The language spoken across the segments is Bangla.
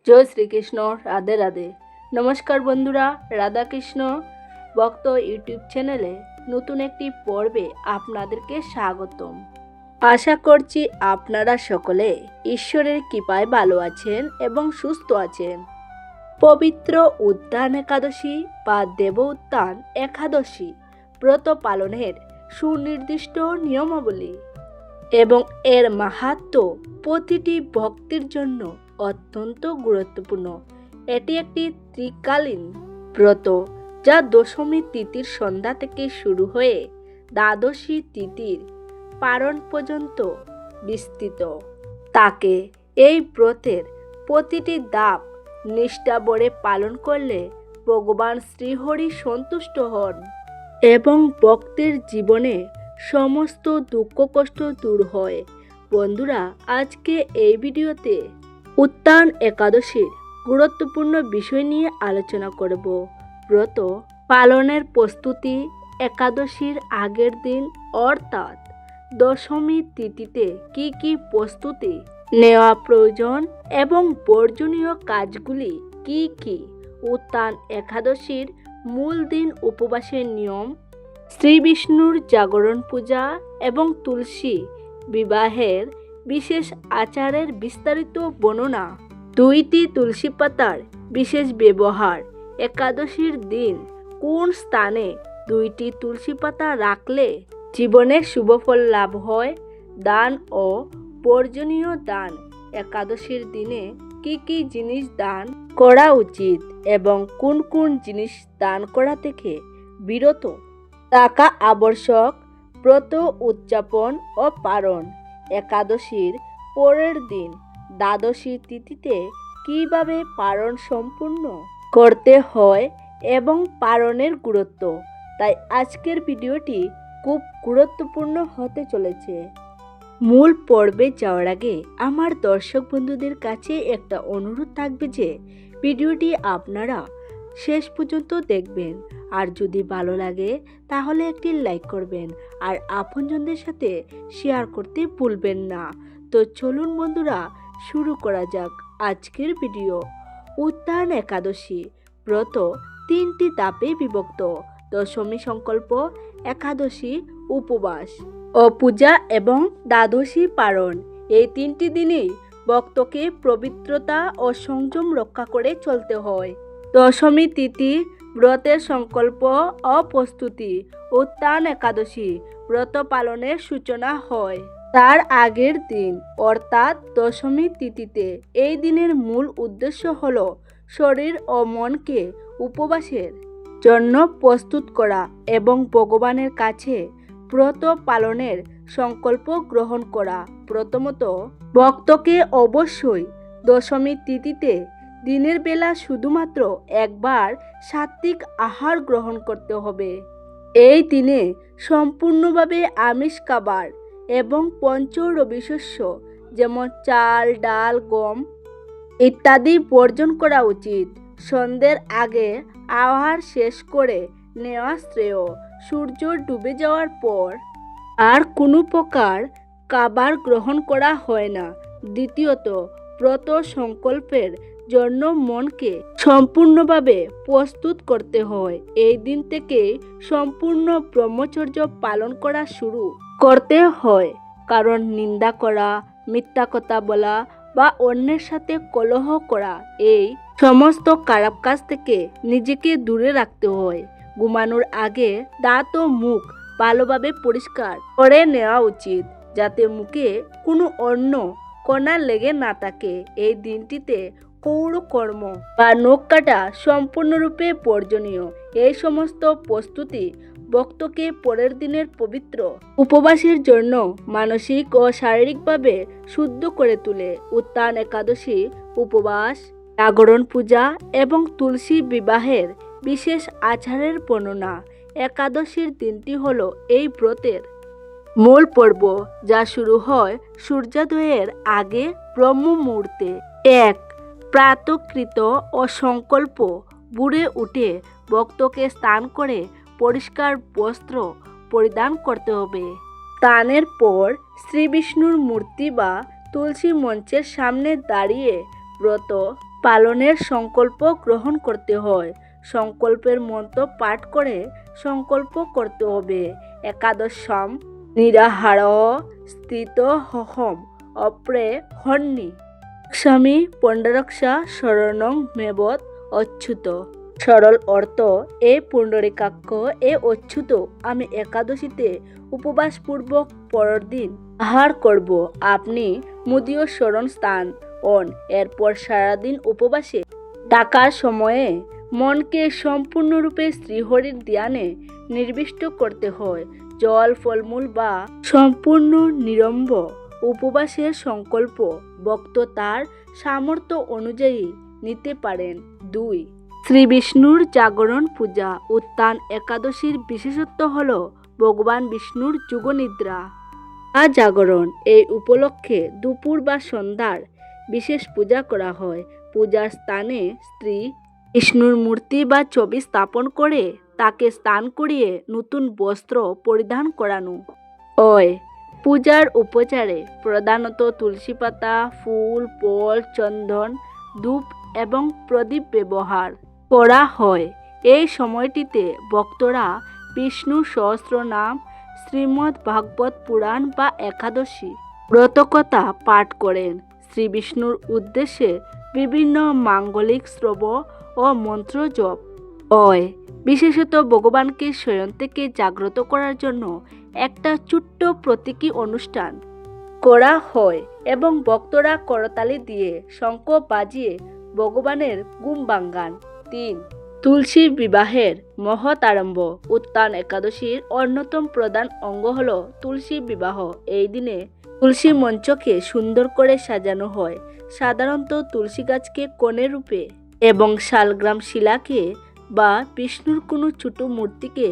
জয় শ্রীকৃষ্ণ। রাধে রাধে। নমস্কার বন্ধুরা, রাধাকৃষ্ণ ভক্ত ইউটিউব চ্যানেলে নতুন একটি পর্বে আপনাদেরকে স্বাগতম। আশা করছি আপনারা সকলে ঈশ্বরের কৃপায় ভালো আছেন এবং সুস্থ আছেন। পবিত্র উত্থান একাদশী বা দেব উত্থান একাদশী ব্রত পালনের সুনির্দিষ্ট নিয়মাবলী এবং এর মাহাত্ম্য প্রতিটি ভক্তির জন্য অত্যন্ত গুরুত্বপূর্ণ। এটি একটি ত্রিকালীন ব্রত যা দশমী তিথির সন্ধ্যা থেকে শুরু হয়ে দ্বাদশী তিথির পারণ পর্যন্ত বিস্তৃত। তাকে এই ব্রতের প্রতিটি ধাপ নিষ্ঠাভরে পালন করলে ভগবান শ্রীহরি সন্তুষ্ট হন এবং ভক্তের জীবনে সমস্ত দুঃখ কষ্ট দূর হয়। বন্ধুরা, আজকে এই ভিডিওতে উত্থান একাদশীর গুরুত্বপূর্ণ বিষয় নিয়ে আলোচনা করব। ব্রত পালনের প্রস্তুতি। একাদশীর আগের দিন অর্থাৎ দশমী তিথিতে কি কি প্রস্তুতি নেওয়া প্রয়োজন এবং বর্জনীয় কাজগুলি কি কি। উত্থান একাদশীর মূল দিন উপবাসের নিয়ম। শ্রী বিষ্ণুর জাগরণ পূজা এবং তুলসী বিবাহের বিশেষ আচারের বিস্তারিত বর্ণনা। 2টি তুলসী পাতার বিশেষ ব্যবহার। একাদশীর দিন কোন স্থানে 2টি তুলসী পাতা রাখলে জীবনে শুভফল লাভ হয়। দান ও বর্জনীয় দান। একাদশীর দিনে কি কি জিনিস দান করা উচিত এবং কোন কোন জিনিস দান করা থেকে বিরত থাকা আবশ্যক। ব্রত উদযাপন ও পালন। একাদশীর পরের দিন দ্বাদশী তিথিতে কিভাবে পালন সম্পূর্ণ করতে হয় এবং পালনের গুরুত্ব। তাই আজকের ভিডিওটি খুব গুরুত্বপূর্ণ হতে চলেছে। মূল পর্বে যাওয়ার আগে আমার দর্শক বন্ধুদের কাছে একটা অনুরোধ থাকবে যে ভিডিওটি আপনারা শেষ পর্যন্ত দেখবেন, আর যদি ভালো লাগে তাহলে একটি লাইক করবেন আর আপনজনদের সাথে শেয়ার করতে ভুলবেন না। তো চলুন বন্ধুরা, শুরু করা যাক আজকের ভিডিও। উত্থান একাদশী ব্রত 3টি ধাপে বিভক্ত। দশমী সংকল্প, একাদশী উপবাস ও পূজা এবং দ্বাদশী পালন। এই 3টি দিনেই ভক্তকে পবিত্রতা ও সংযম রক্ষা করে চলতে হয়। দশমী তিথি ব্রতের সংকল্প ও প্রস্তুতি। উত্থান একাদশী ব্রত পালনের সূচনা হয় তার আগের দিন অর্থাৎ দশমী তিথিতে। এই দিনের মূল উদ্দেশ্য হল শরীর ও মনকে উপবাসের জন্য প্রস্তুত করা এবং ভগবানের কাছে ব্রত পালনের সংকল্প গ্রহণ করা। প্রথমত, ভক্তকে অবশ্যই দশমী তিথিতে দিনের বেলা শুধুমাত্র একবার সাত্ত্বিক আহার গ্রহণ করতে হবে। এই দিনে সম্পূর্ণভাবে আমিষ খাবার এবং পঞ্চ রবিশস্য যেমন চাল, ডাল, গম ইত্যাদি বর্জন করা উচিত। সন্ধ্যের আগে আহার শেষ করে নেওয়া শ্রেয়। সূর্য ডুবে যাওয়ার পর আর কোনো প্রকার খাবার গ্রহণ করা হয় না। দ্বিতীয়ত, ব্রত সংকল্পের জন্য মনকে সম্পূর্ণভাবে প্রস্তুত করতে হয়। এই দিন থেকে সম্পূর্ণ ব্রহ্মচর্য পালন করা শুরু করতে হয়, কারণ নিন্দা করা, মিথ্যা কথা বলা বা অন্যের সাথে কলহ করা এই সমস্ত খারাপ কাজ থেকে নিজেকে দূরে রাখতে হয়। ঘুমানোর আগে দাঁত ও মুখ ভালোভাবে পরিষ্কার করে নেওয়া উচিত যাতে মুখে কোনো অন্য কণা লেগে না থাকে। এই দিনটিতে কৌর কর্ম বা নখ কাটা সম্পূর্ণরূপে বর্জনীয়। এই সমস্ত প্রস্তুতি ভক্তকে পরের দিনের পবিত্র উপবাসের জন্য মানসিক ও শারীরিকভাবে শুদ্ধ করে তোলে। উত্থান একাদশী উপবাস, জাগরণ পূজা এবং তুলসী বিবাহের বিশেষ আচারের বর্ণনা। একাদশীর দিনটি হল এই ব্রতের মূল পর্ব, যা শুরু হয় সূর্যোদয়ের আগে ব্রহ্ম মুহূর্তে। 1. প্রাতঃকৃত ও সংকল্প। ভোরে উঠে ভক্তকে স্নান করে পরিষ্কার বস্ত্র পরিধান করতে হবে। স্নানের পর শ্রী বিষ্ণুর মূর্তি বা তুলসী মঞ্চের সামনে দাঁড়িয়ে ব্রত পালনের সংকল্প গ্রহণ করতে হয়। সংকল্পের মন্ত্র পাঠ করে সংকল্প করতে হবে। একাদশম নিরাহার স্থিত হহম অপ্রে হন্নি স্বামী পণ্ডরক্ষা শরণং মেবত অচ্যুত। সরল অর্থ, এ পুণ্ডরিকাক্ষ, এ অচ্যুত, আমি একাদশীতে উপবাসপূর্বক পরের দিন আহার করব। আপনি মুদীয় শরণ স্থান হন। এরপর সারাদিন উপবাসে থাকার সময়ে মনকে সম্পূর্ণরূপে শ্রীহরির ধ্যানে নির্বিষ্ট করতে হয়। জল, ফলমূল বা সম্পূর্ণ নিরম্ব উপবাসের সংকল্প ভক্ত তার সামর্থ্য অনুযায়ী নিতে পারেন। 2. শ্রী বিষ্ণুর জাগরণ পূজা। উত্থান একাদশীর বিশেষত্ব হল ভগবান বিষ্ণুর যোগনিদ্রা বা জাগরণ। এই উপলক্ষে দুপুর বা সন্ধ্যার বিশেষ পূজা করা হয়। পূজার স্থানে শ্রী বিষ্ণুর মূর্তি বা ছবি স্থাপন করে তাকে স্নান করিয়ে নতুন বস্ত্র পরিধান করানো হয়। পূজার উপচারে প্রধানত তুলসী পাতা, ফুল, ফল, চন্দন, ধূপ এবং প্রদীপ ব্যবহার করা হয়। এই সময়টিতে ভক্তরা বিষ্ণু সহস্রনাম, শ্রীমদ্ ভাগবত পুরাণ বা একাদশী ব্রতকথা পাঠ করেন। শ্রী বিষ্ণুর উদ্দেশ্যে বিভিন্ন মাঙ্গলিক শ্রব ও মন্ত্র জপ হয়। বিশেষত ভগবানকে শয়ন থেকে জাগ্রত করার জন্য একটা ছোট্ট প্রতীকী অনুষ্ঠান করা হয় এবং ভক্তরা করতালি দিয়ে শঙ্খ বাজিয়ে ভগবানের গুণ বাঙ্গান। 3. তুলসী বিবাহের মহৎ আরম্ভ। উত্থান একাদশীর অন্যতম প্রধান অঙ্গ হল তুলসী বিবাহ। এই দিনে তুলসী মঞ্চকে সুন্দর করে সাজানো হয়। সাধারণত তুলসী গাছকে কনে রূপে এবং শালগ্রাম শিলাকে বা বিষ্ণুর কোনো ছোট মূর্তিকে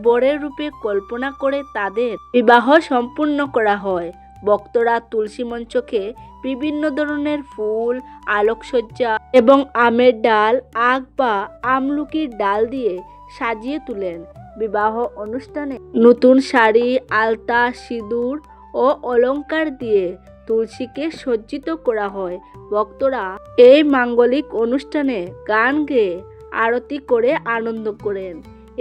বরের রূপে কল্পনা করে তাদের বিবাহ সম্পূর্ণ করা হয়। ভক্তরা তুলসী মঞ্চকে বিভিন্ন ধরনের ফুল, আলোকসজ্জা এবং আমের ডাল, আখ বা আমলকির ডাল দিয়ে সাজিয়ে তোলেন। বিবাহ অনুষ্ঠানে নতুন শাড়ি, আলতা, সিঁদুর ও অলংকার দিয়ে তুলসীকে সজ্জিত করা হয়। ভক্তরা এই মাঙ্গলিক অনুষ্ঠানে গান গেয়ে আরতি করে আনন্দ করেন।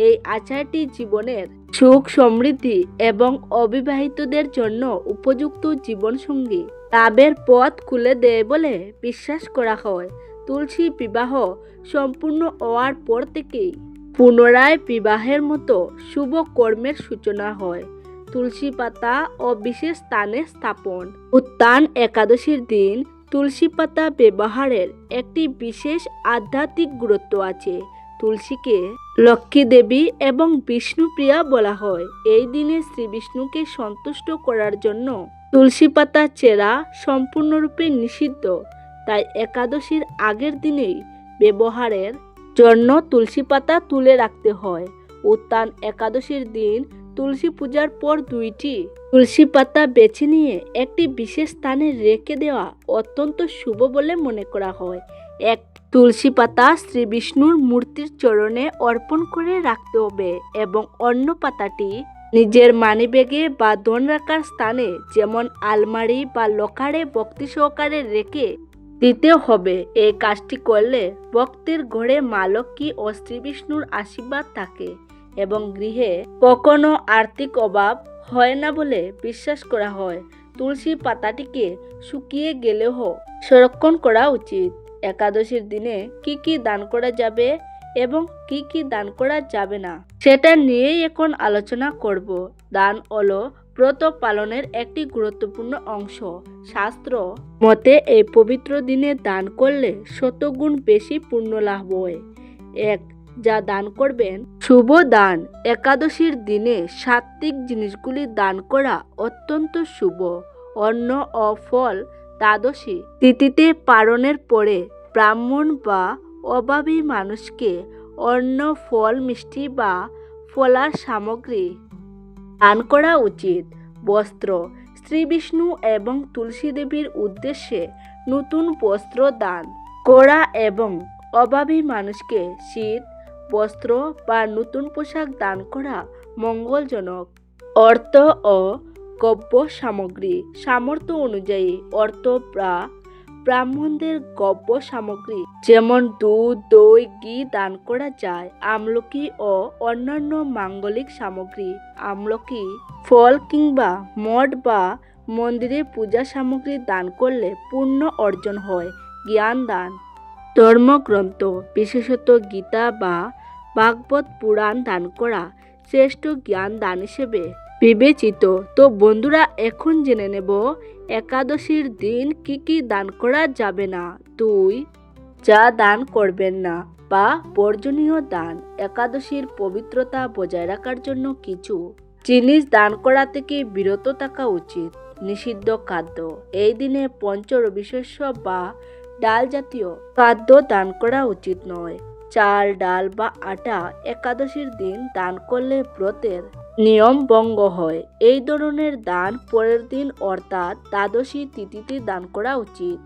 এই আচারটি জীবনের সুখ, সমৃদ্ধি এবং অবিবাহিতদের জন্য উপযুক্ত জীবনসঙ্গী লাভের পথ খুলে দেয় বলে বিশ্বাস করা হয়। তুলসী বিবাহ সম্পূর্ণ হওয়ার পর থেকেই পুনরায় বিবাহের মতো শুভ কর্মের সূচনা হয়। তুলসী পাতা ও বিশেষ স্থানে স্থাপন। উত্থান একাদশীর দিন তুলসী পাতা ব্যবহারের একটি বিশেষ আধ্যাত্মিক গুরুত্ব আছে। তুলসীকে লক্ষ্মী দেবী এবং বিষ্ণুপ্রিয়া বলা হয়। এই দিনে শ্রী বিষ্ণুকে সন্তুষ্ট করার জন্য তুলসী পাতা চেরা সম্পূর্ণরূপে নিষিদ্ধ। তাই একাদশীর আগের দিনেই ব্যবহারের জন্য তুলসী পাতা তুলে রাখতে হয়। উত্থান একাদশীর দিন তুলসী পূজার পর 2টি তুলসী পাতা বেছে নিয়ে একটি বিশেষ স্থানে রেখে দেওয়া অত্যন্ত শুভ বলে মনে করা হয়। এক তুলসী পাতা শ্রী বিষ্ণুর মূর্তির চরণে অর্পণ করে রাখতে হবে এবং অন্য পাতাটি নিজের মানিব্যাগে বা ধন রাখার স্থানে যেমন আলমারি বা লকারে ভক্তি সহকারে রেখে দিতে হবে। এই কাজটি করলে ভক্তের ঘরে মা লক্ষ্মী ও শ্রী বিষ্ণুর আশীর্বাদ থাকে এবং গৃহে কখনো আর্থিক অভাব হয় না বলে বিশ্বাস করা হয়। তুলসী পাতাটিকে শুকিয়ে গেলেও সংরক্ষণ করা উচিত। একাদশীর দিনে কি কি দান করা যাবে এবং কি কি দান করা যাবে না সেটা নিয়েই এখন আলোচনা করব। দান হলো ব্রত পালনের একটি গুরুত্বপূর্ণ অংশ। শাস্ত্র মতে এই পবিত্র দিনে দান করলে শতগুণ বেশি পুণ্য লাভ হয়। 1. যা দান করবেন। শুভ দান। একাদশীর দিনে সাত্ত্বিক জিনিসগুলি দান করা অত্যন্ত শুভ। অন্ন ও ফল দ্বাদশী তিথিতে পারণের পরে ব্রাহ্মণ বা অভাবী মানুষকে অন্ন, ফল, মিষ্টি বা ফলার সামগ্রী দান করা উচিত। বস্ত্র। শ্রী বিষ্ণু এবং তুলসী দেবীর উদ্দেশ্যে নতুন বস্ত্র দান করা এবং অভাবী মানুষকে শীত বস্ত্র বা নতুন পোশাক দান করা মঙ্গলজনক। অর্থ ও গব্য সামগ্রী। সামর্থ্য অনুযায়ী অর্থ বা ব্রাহ্মণদের গব্য সামগ্রী যেমন দুধ, দই, ঘি দান করা যায়। আমলকি ও অন্যান্য মাঙ্গলিক সামগ্রী, আমলকি, ফল কিংবা মঠ বা মন্দিরে পূজা সামগ্রী দান করলে পুণ্য অর্জন হয়। জ্ঞান দান, ধর্মগ্রন্থ বিশেষত গীতা বা ভাগবত পুরাণ দান করা শ্রেষ্ঠ জ্ঞান দান হিসেবে বিবেচিত। তো বন্ধুরা, এখন জেনে নেব একাদশীর দিন কি কি দান করা যাবে না। 2. যা দান করবেন না বা বর্জনীয় দান। একাদশীর পবিত্রতা বজায় রাখার জন্য কিছু জিনিস দান করা থেকে বিরত থাকা উচিত। নিষিদ্ধ খাদ্য, এই দিনে পঞ্চরবিশস্য বা ডাল জাতীয় খাদ্য দান করা উচিত নয়। চাল, ডাল বা আটা একাদশীর দিন দান করলে ব্রতের নিয়ম ভঙ্গ হয়। এই ধরনের দান পরের দিন অর্থাৎ দ্বাদশী তিথিতে দান করা উচিত।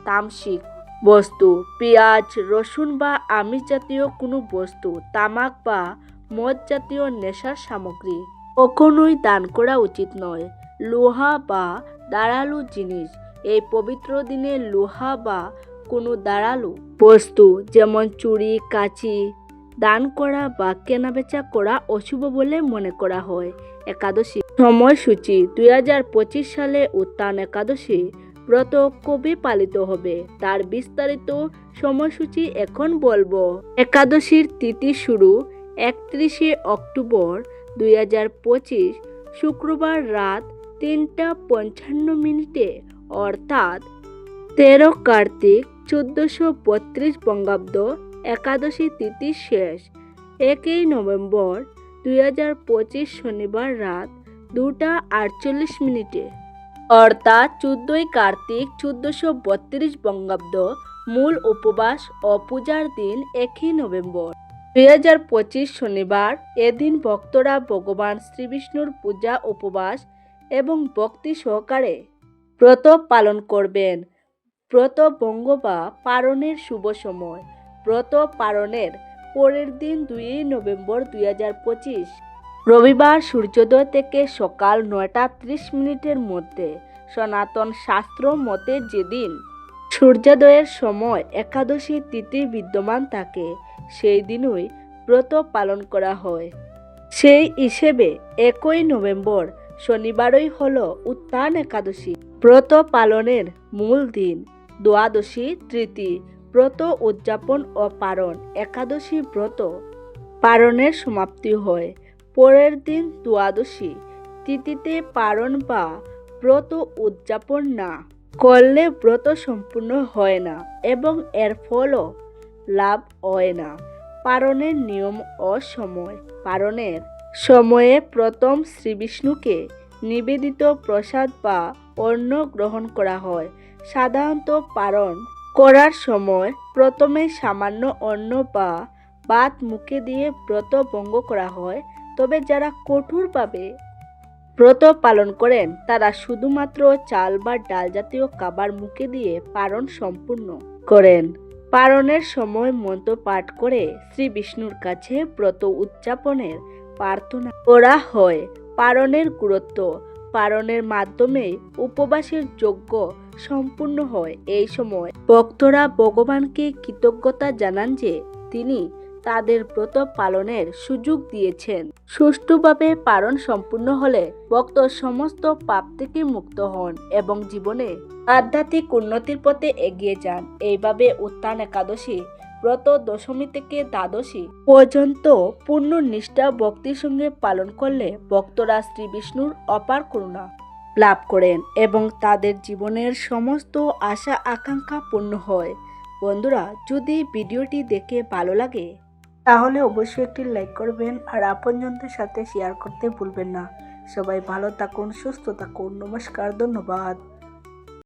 তামসিক বস্তু, পেঁয়াজ, রসুন বা আমিষ জাতীয় কোনো বস্তু, তামাক বা মদ জাতীয় নেশার সামগ্রী কখনোই দান করা উচিত নয়। লোহা বা ধারালো জিনিস, এই পবিত্র দিনে লোহা বা কোনো ধারালো বস্তু যেমন ছুরি, কাঁচি দান করা বা কেনাবেচা করা অশুভ বলে মনে করা হয়। একাদশী সময়সূচি, 2025 সালে উত্থান একাদশী ব্রত কবে পালিত হবে তার বিস্তারিত সময়সূচি এখন বলবো। একাদশীর তিথি শুরু 31শে অক্টোবর 2025 শুক্রবার রাত 3:55 অর্থাৎ 13 কার্তিক 1432 বঙ্গাব্দ। একাদশী তিথি শেষ 1 নভেম্বর 2025 শনিবার রাত 2:48 অর্থাৎ 14 কার্তিক 1432 বঙ্গাব্দ। মূল উপবাস ও পূজার দিন 1 নভেম্বর 2025 শনিবার। এদিন ভক্তরা ভগবান শ্রীবিষ্ণুর পূজা, উপবাস এবং ভক্তি সহকারে ব্রত পালন করবেন। ব্রত ভঙ্গ বা পালনের শুভ সময়, ব্রত পালনের পরের দিন 2 নভেম্বর 2025 রবিবার সূর্যোদয় থেকে সকাল 9:30 মধ্যে। সনাতন শাস্ত্র মতে যেদিন সূর্যোদয়ের সময় একাদশী তিথি বিদ্যমান থাকে সেই দিনই ব্রত পালন করা হয়। সেই হিসেবে 1 নভেম্বর শনিবারই হলো উত্থান একাদশী। ব্রত পালনের মূল দিন দ্বাদশী তিথি। ব্রত উদযাপন ও পালন, একাদশী ব্রত পালনের সমাপ্তি হয় পরের দিন দ্বাদশী তিথিতে। পালন বা ব্রত উদযাপন না করলে ব্রত সম্পূর্ণ হয় না এবং এর ফলও লাভ হয় না। পালনের নিয়ম ও সময়, পালনের সময়ে প্রথম শ্রীবিষ্ণুকে নিবেদিত প্রসাদ বা অন্ন গ্রহণ করা হয়। সাধারণত পালন করার সময় প্রথমে সামান্য অন্ন বা ভাত মুখে দিয়ে ব্রত ভঙ্গ করা হয়। তবে যারা কঠোরভাবে ব্রত পালন করেন তারা শুধুমাত্র চাল বা ডাল জাতীয় খাবার মুখে দিয়ে পালন সম্পূর্ণ করেন। পালনের সময় মন্ত্র পাঠ করে শ্রী বিষ্ণুর কাছে ব্রত উদযাপনের প্রার্থনা করা হয়। পালনের গুরুত্ব, পালনের মাধ্যমে উপবাসের যজ্ঞ সম্পূর্ণ হয়। এই সময় ভক্তরা ভগবানকে কৃতজ্ঞতা জানান যে তিনি তাদের ব্রত পালনের সুযোগ দিয়েছেন। সুষ্ঠুভাবে পালন সম্পূর্ণ হলে ভক্ত সমস্ত পাপ থেকে মুক্ত হন এবং জীবনে আধ্যাত্মিক উন্নতির পথে এগিয়ে যান। এইভাবে উত্থান একাদশী ব্রত দশমী থেকে দ্বাদশী পর্যন্ত পূর্ণ নিষ্ঠা ভক্তির সঙ্গে পালন করলে ভক্তরা শ্রী বিষ্ণুর অপার করুণা লাভ করেন এবং তাদের জীবনের সমস্ত আশা আকাঙ্ক্ষা পূর্ণ হয়। বন্ধুরা, যদি ভিডিওটি দেখে ভালো লাগে তাহলে অবশ্যই একটি লাইক করবেন আর আপনজনদের সাথে শেয়ার করতে ভুলবেন না। সবাই ভালো থাকুন, সুস্থ থাকুন। নমস্কার, ধন্যবাদ।